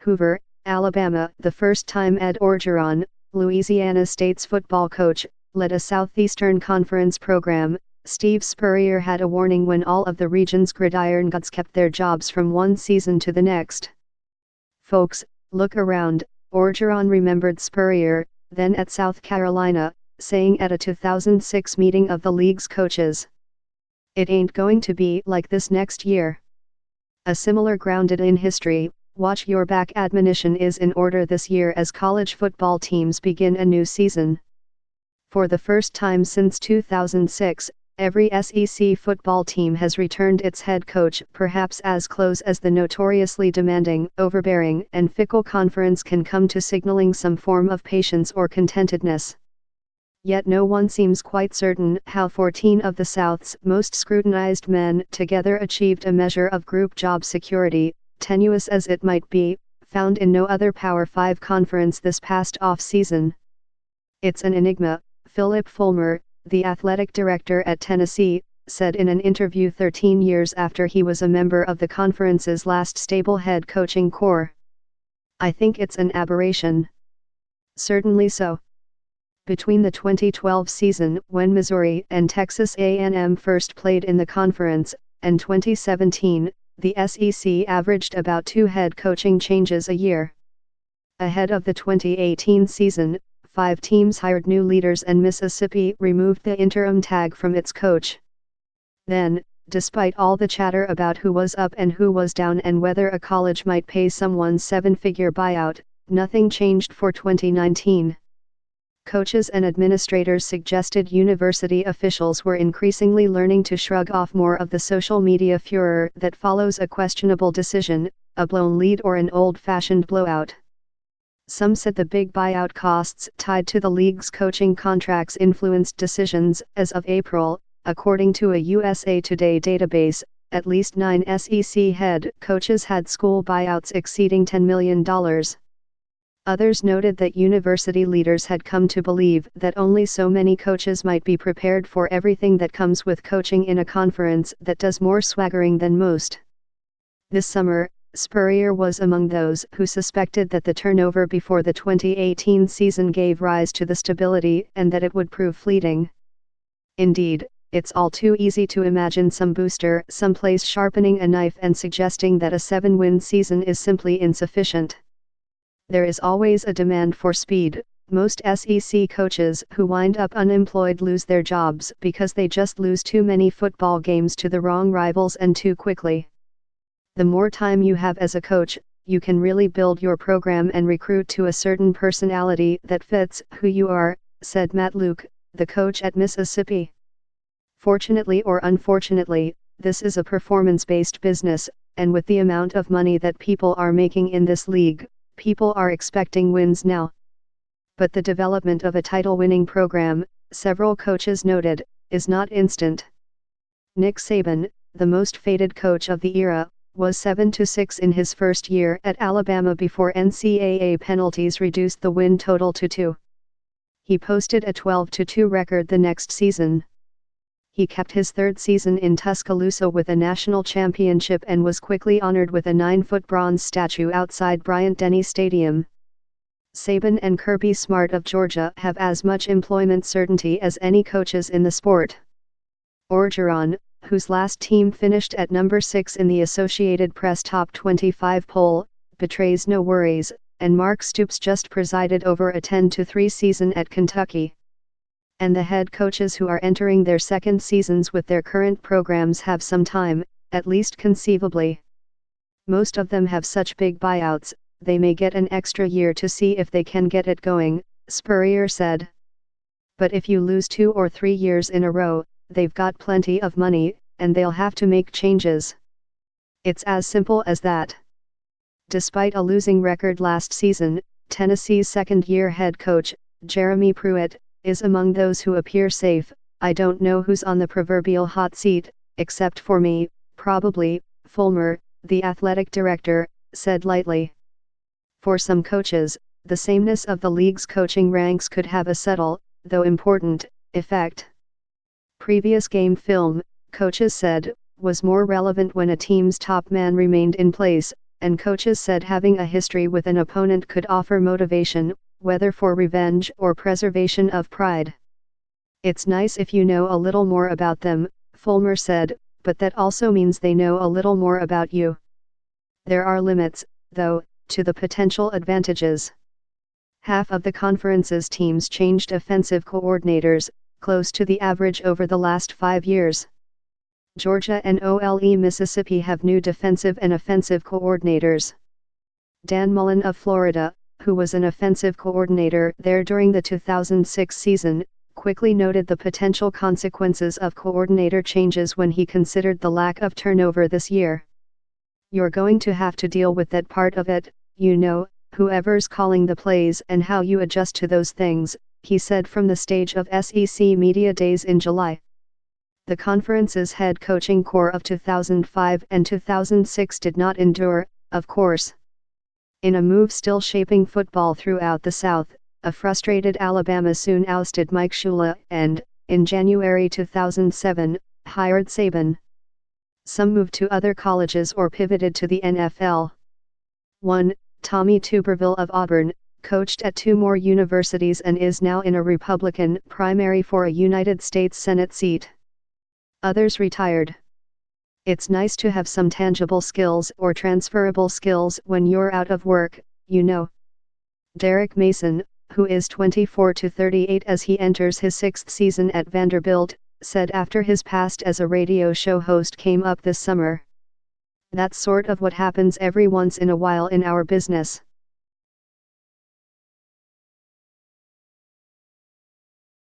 Hoover, Alabama. The first time Ed Orgeron, Louisiana State's football coach, led a Southeastern Conference program, Steve Spurrier had a warning when all of the region's gridiron gods kept their jobs from one season to the next. "Folks, look around," Orgeron remembered Spurrier, then at South Carolina, saying at a 2006 meeting of the league's coaches. "It ain't going to be like this next year." A similar grounded in history, watch your back admonition is in order this year as college football teams begin a new season. For the first time since 2006, every SEC football team has returned its head coach, perhaps as close as the notoriously demanding, overbearing, and fickle conference can come to signaling some form of patience or contentedness. Yet no one seems quite certain how 14 of the South's most scrutinized men together achieved a measure of group job security, tenuous as it might be, found in no other Power 5 conference this past off-season. "It's an enigma," Philip Fulmer, the athletic director at Tennessee, said in an interview 13 years after he was a member of the conference's last stable head coaching corps. "I think it's an aberration." Certainly so. Between the 2012 season, when Missouri and Texas A&M first played in the conference, and 2017, the SEC averaged about 2 head coaching changes a year. Ahead of the 2018 season, 5 teams hired new leaders and Mississippi removed the interim tag from its coach. Then, despite all the chatter about who was up and who was down and whether a college might pay someone 7-figure buyout, nothing changed for 2019. Coaches and administrators suggested university officials were increasingly learning to shrug off more of the social media furor that follows a questionable decision, a blown lead or an old-fashioned blowout. Some said the big buyout costs tied to the league's coaching contracts influenced decisions. As of April, according to a USA Today database, at least 9 SEC head coaches had school buyouts exceeding $10 million. Others noted that university leaders had come to believe that only so many coaches might be prepared for everything that comes with coaching in a conference that does more swaggering than most. This summer, Spurrier was among those who suspected that the turnover before the 2018 season gave rise to the stability and that it would prove fleeting. Indeed, it's all too easy to imagine some booster someplace sharpening a knife and suggesting that a 7-win season is simply insufficient. There is always a demand for speed. Most SEC coaches who wind up unemployed lose their jobs because they just lose too many football games to the wrong rivals and too quickly. The more time you have as a coach, you can really build your program and recruit to a certain personality that fits who you are, said Matt Luke, the coach at Mississippi. Fortunately or unfortunately, this is a performance-based business, and with the amount of money that people are making in this league, people are expecting wins now. But the development of a title-winning program, several coaches noted, is not instant. Nick Saban, the most feted coach of the era, was 7-6 in his first year at Alabama before NCAA penalties reduced the win total to 2. He posted a 12-2 record the next season. He kept his third season in Tuscaloosa with a national championship and was quickly honored with a 9-foot bronze statue outside Bryant-Denny Stadium. Saban and Kirby Smart of Georgia have as much employment certainty as any coaches in the sport. Orgeron, whose last team finished at number 6 in the Associated Press Top 25 poll, betrays no worries, and Mark Stoops just presided over a 10-3 season at Kentucky. And the head coaches who are entering their second seasons with their current programs have some time, at least conceivably. Most of them have such big buyouts, they may get an extra year to see if they can get it going, Spurrier said. But if you lose 2 or 3 years in a row, they've got plenty of money, and they'll have to make changes. It's as simple as that. Despite a losing record last season, Tennessee's second-year head coach, Jeremy Pruitt, is among those who appear safe. "I don't know who's on the proverbial hot seat, except for me, probably," Fulmer, the athletic director, said lightly. For some coaches, the sameness of the league's coaching ranks could have a subtle, though important, effect. Previous game film, coaches said, was more relevant when a team's top man remained in place, and coaches said having a history with an opponent could offer motivation, whether for revenge or preservation of pride. It's nice if you know a little more about them, Fulmer said, but that also means they know a little more about you. There are limits, though, to the potential advantages. Half of the conference's teams changed offensive coordinators, close to the average over the last 5 years. Georgia and Ole Mississippi have new defensive and offensive coordinators. Dan Mullen of Florida, who was an offensive coordinator there during the 2006 season, quickly noted the potential consequences of coordinator changes when he considered the lack of turnover this year. You're going to have to deal with that part of it, whoever's calling the plays and how you adjust to those things, he said from the stage of SEC Media Days in July. The conference's head coaching corps of 2005 and 2006 did not endure, of course. In a move still shaping football throughout the South, a frustrated Alabama soon ousted Mike Shula and, in January 2007, hired Saban. Some moved to other colleges or pivoted to the NFL. 1. Tommy Tuberville of Auburn, coached at 2 more universities and is now in a Republican primary for a United States Senate seat. Others retired. It's nice to have some tangible skills or transferable skills when you're out of work, Derek Mason, who is 24 to 38 as he enters his 6th season at Vanderbilt, said after his past as a radio show host came up this summer. That's sort of what happens every once in a while in our business.